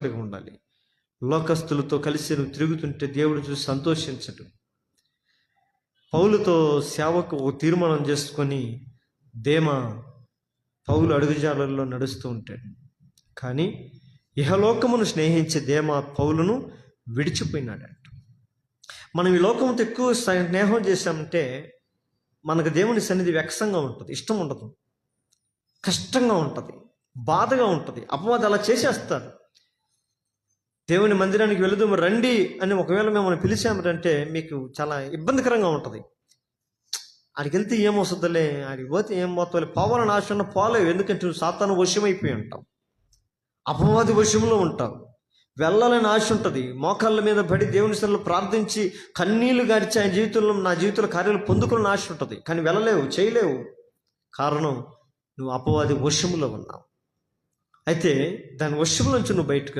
కలిగి ఉండాలి. లోకస్తులతో కలిసి నువ్వు తిరుగుతుంటే దేవుడు చూసి సంతోషించడు. పౌలుతో సేవకు ఒక తీర్మానం చేసుకొని దేమ పౌలు అడుగుజాడల్లో నడుస్తూ ఉంటాడు. కానీ ఇహలోకమును స్నేహించే దేమ పౌలును విడిచిపోయినాడంట. మనం ఈ లోకంతో ఎక్కువ స్నేహం చేశామంటే మనకు దేవుని సన్నిధి వ్యక్తంగా ఉంటుంది, ఇష్టం ఉండదు, కష్టంగా ఉంటుంది, బాధగా ఉంటుంది. అపవాది అలా చేసేస్తారు. దేవుని మందిరానికి వెళుదాము రండి అని ఒకవేళ మిమ్మల్ని పిలిచామంటే మీకు చాలా ఇబ్బందికరంగా ఉంటుంది. ఆడికి వెళ్తే ఏమొస్తుందిలే, ఆడికి పోతే ఏం పోతావు, పోవాలని ఆశ ఉన్న పోలేవు. ఎందుకంటే నువ్వు సాతాను వశమైపోయి ఉంటావు, అపవాది వశంలో ఉంటావు. వెళ్ళాలని ఆశ ఉంటుంది. మోకాళ్ళ మీద పడి దేవుని సన్నిధిలో ప్రార్థించి కన్నీళ్లు గార్చి ఆయన జీవితంలో నా జీవితంలో కార్యాలు పొందుకోవాలని ఆశ ఉంటుంది. కానీ వెళ్ళలేవు, చేయలేవు. కారణం నువ్వు అపవాది వశములో ఉన్నావు. అయితే దాని వశం నుంచి నువ్వు బయటకు